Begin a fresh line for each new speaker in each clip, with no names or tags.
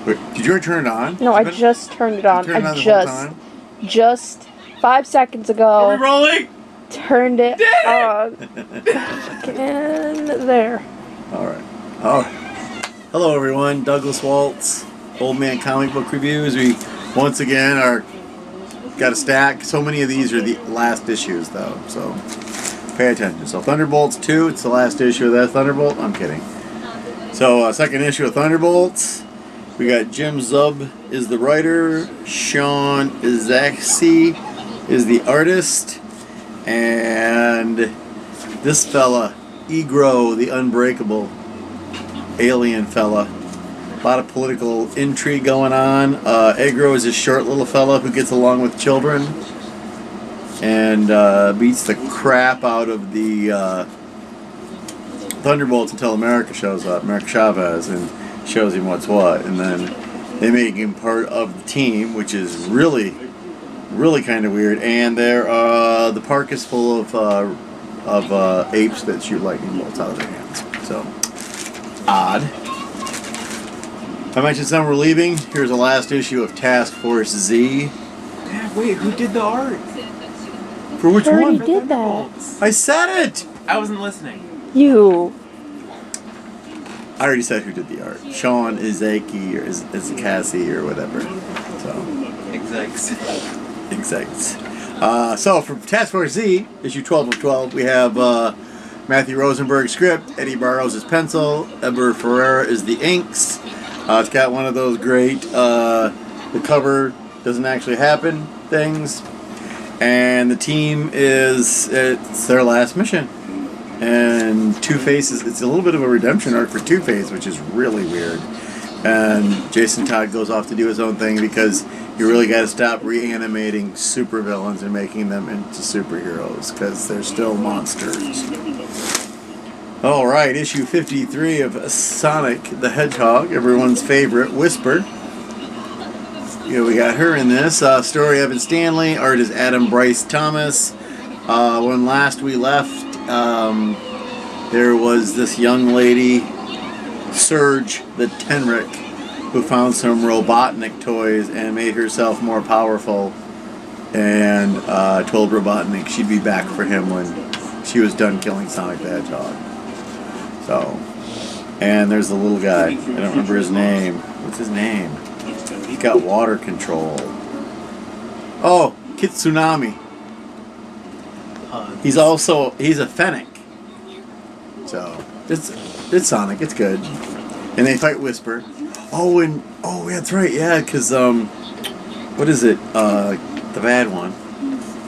Wait, did you already turn it on?
No, I just turned it on.
Turned it on the whole time?
Just 5 seconds ago.
Are we rolling?
Turned it on. And there.
Alright. Hello everyone, Douglas Waltz, Old Man Comic Book Reviews. We once again got a stack. So many of these are the last issues though, so pay attention. So Thunderbolts 2, it's the last issue of that Thunderbolt. I'm kidding. So second issue of Thunderbolts. We got Jim Zub is the writer, Sean Izaakse is the artist, and this fella, Egro, the Unbreakable alien fella. A lot of political intrigue going on. Egro is a short little fella who gets along with children and beats the crap out of the Thunderbolts until America shows up, America Chavez, and shows him what's what, and then they make him part of the team, which is really kind of weird. And the park is full of apes that shoot lightning bolts out of their hands. So odd. I mentioned some were leaving. Here's the last issue of Task Force Z.
Yeah, wait, who did the art?
For which
I already
one?
did that.
I said it.
I wasn't listening.
You.
I already said who did the art. Sean Izaakse or Izaakse or whatever. So. Exact. So for Task Force Z, issue 12 of 12, we have Matthew Rosenberg's script, Eddie Barrows' pencil, Eber Ferreira is the inks. It's got one of those great the cover doesn't actually happen things. And the team it's their last mission. And Two-Face it's a little bit of a redemption arc for Two-Face, which is really weird. And Jason Todd goes off to do his own thing because you really got to stop reanimating supervillains and making them into superheroes because they're still monsters. All right, issue 53 of Sonic the Hedgehog, everyone's favorite, Whisper. Yeah, we got her in this. Story Evan Stanley, art is Adam Bryce Thomas. When last we left, there was this young lady, Surge the Tenric, who found some Robotnik toys and made herself more powerful and told Robotnik she'd be back for him when she was done killing Sonic the Hedgehog. So, and there's the little guy. I don't remember his name. What's his name? He's got water control. Oh, Kitsunami. He's a Fennec. So, it's Sonic. It's good. And they fight Whisper. Oh, that's right, yeah, because, what is it, the bad one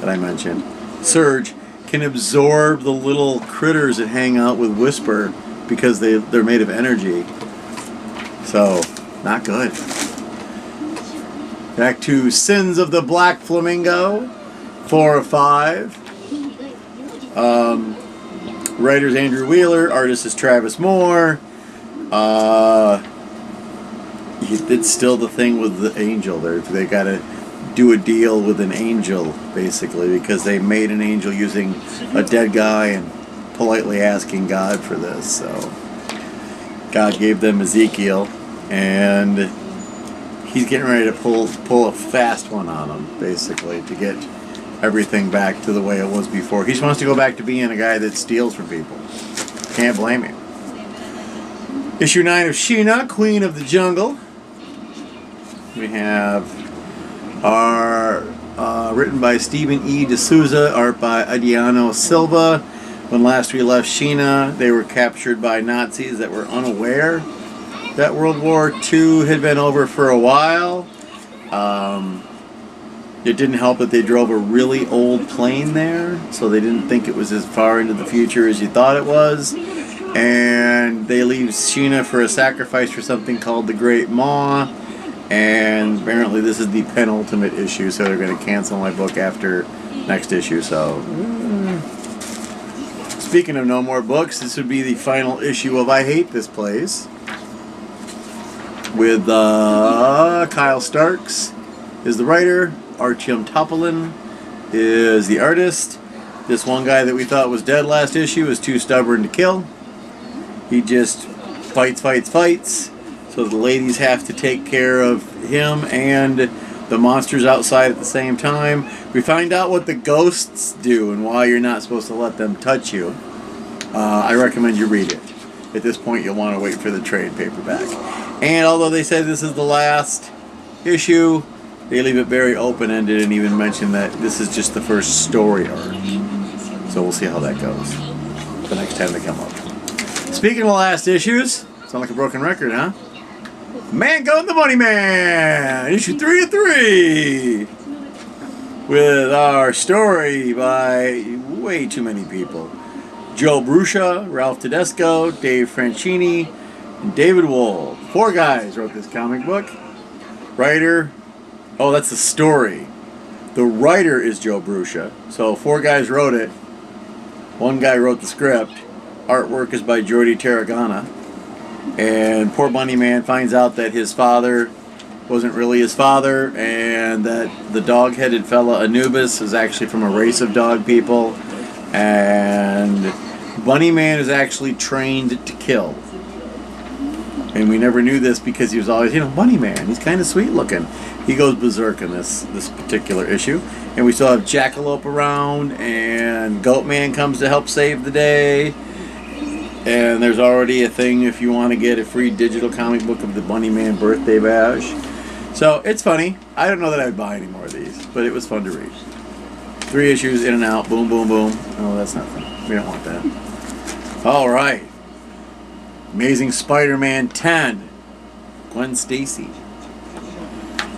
that I mentioned, Surge, can absorb the little critters that hang out with Whisper because they're made of energy. So, not good. Back to Sins of the Black Flamingo, 4 of 5. Writer's Andrew Wheeler, artist is Travis Moore. It's still the thing with the angel. They got to do a deal with an angel, basically, because they made an angel using a dead guy and politely asking God for this. So God gave them Ezekiel, and he's getting ready to pull a fast one on them, basically, to get everything back to the way it was before. He just wants to go back to being a guy that steals from people. Can't blame him. Issue 9 of Sheena, Queen of the Jungle. We have written by Stephen E. D'Souza, art by Adriano Silva. When last we left Sheena, they were captured by Nazis that were unaware that World War II had been over for a while. It didn't help that they drove a really old plane there, so they didn't think it was as far into the future as you thought it was. And they leave Sheena for a sacrifice for something called the Great Maw. And apparently this is the penultimate issue, so they're going to cancel my book after next issue. So, speaking of no more books, this would be the final issue of I Hate This Place. With Kyle Starks is the writer. Artyom Topolin is the artist. This one guy that we thought was dead last issue is too stubborn to kill. He just fights. So So the ladies have to take care of him and the monsters outside at the same time. We find out what the ghosts do and why you're not supposed to let them touch you. I recommend you read it. At this point, you'll want to wait for the trade paperback. And although they said this is the last issue, they leave it very open-ended and even mention that this is just the first story arc. So we'll see how that goes the next time they come up. Speaking of the last issues, sound like a broken record, huh? Man Gun the Money Man, issue 3 of 3, with our story by way too many people. Joe Bruscia, Ralph Tedesco, Dave Franchini, and David Wohl. 4 guys wrote this comic book. Writer, oh, that's the story. The writer is Joe Bruscia. So 4 guys wrote it. 1 guy wrote the script. Artwork is by Jordi Tarragona. And poor Bunny Man finds out that his father wasn't really his father, and that the dog-headed fella Anubis is actually from a race of dog people, and Bunny Man is actually trained to kill. And we never knew this because he was always, Bunny Man, he's kind of sweet looking. He goes berserk in this particular issue. And we still have Jackalope around, and Goat Man comes to help save the day. And there's already a thing if you want to get a free digital comic book of the Bunny Man birthday bash. So it's funny. I don't know that I would buy any more of these, but it was fun to read. 3 issues, in and out, boom, boom, boom. Oh, that's nothing. We don't want that. All right. Amazing Spider-Man 10. Gwen Stacy.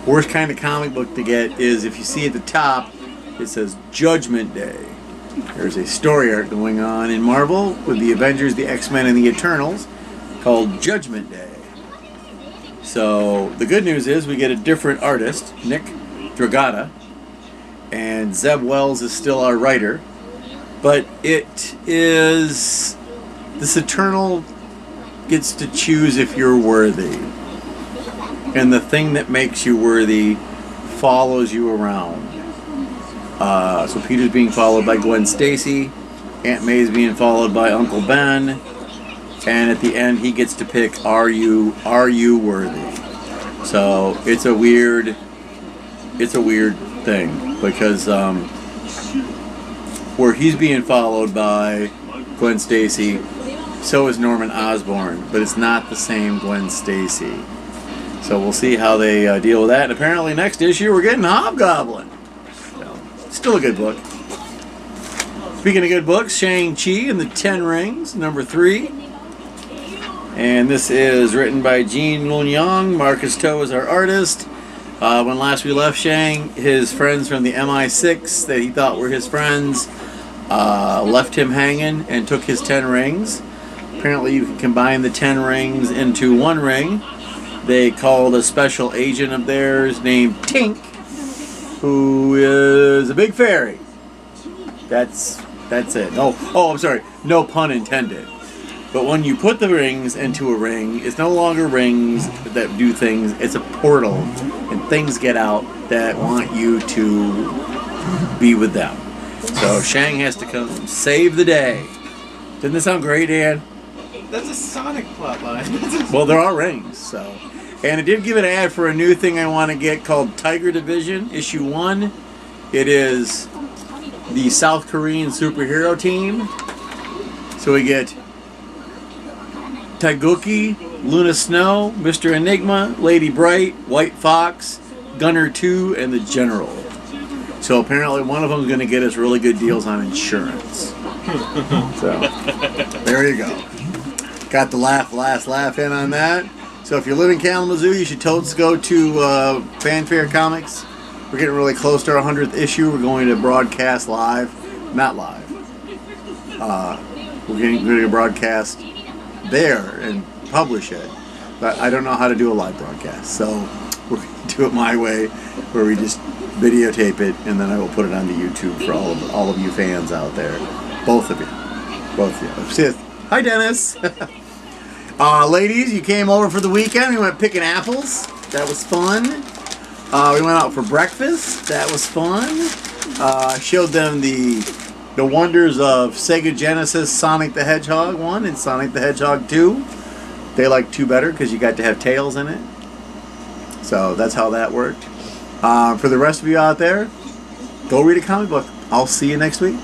Worst kind of comic book to get is if you see at the top, it says Judgment Day. There's a story arc going on in Marvel with the Avengers, the X-Men, and the Eternals called Judgment Day. So the good news is we get a different artist, Nick Dragotta, and Zeb Wells is still our writer. But it is... this Eternal gets to choose if you're worthy. And the thing that makes you worthy follows you around. So Peter's being followed by Gwen Stacy, Aunt May's being followed by Uncle Ben, and at the end he gets to pick, are you worthy? So it's a weird thing because where he's being followed by Gwen Stacy, so is Norman Osborn, but it's not the same Gwen Stacy. So we'll see how they deal with that. And apparently next issue we're getting Hobgoblin. Still a good book. Speaking of good books, Shang-Chi and the Ten Rings, number 3. And this is written by Gene Luen Yang. Marcus To is our artist. When last we left Shang, his friends from the MI6 that he thought were his friends left him hanging and took his 10 rings. Apparently you can combine the 10 rings into 1 ring. They called a special agent of theirs named Tink, who is a big fairy. That's it. I'm sorry. No pun intended. But when you put the rings into a ring, it's no longer rings that do things. It's a portal, and things get out that want you to be with them. So Shang has to come save the day. Didn't this sound great, Dan?
That's a Sonic plotline.
Well, there are rings, so. And it did give an ad for a new thing I want to get called Tiger Division, issue 1. It is the South Korean superhero team. So we get Taeguki, Luna Snow, Mr. Enigma, Lady Bright, White Fox, Gunner 2, and the General. So apparently one of them is going to get us really good deals on insurance. So there you go. Got the laugh in on that. So if you live in Kalamazoo, you should totes go to Fanfare Comics. We're getting really close to our 100th issue. We're going to broadcast live. Not live. We're going to broadcast there and publish it. But I don't know how to do a live broadcast. So we're going to do it my way, where we just videotape it, and then I will put it onto YouTube for all of you fans out there. Both of you. Hi, Dennis. Ladies, you came over for the weekend. We went picking apples. That was fun. We went out for breakfast. That was fun. Showed them the wonders of Sega Genesis Sonic the Hedgehog 1 and Sonic the Hedgehog 2. They like 2 better because you got to have tails in it. So that's how that worked. For the rest of you out there, go read a comic book. I'll see you next week.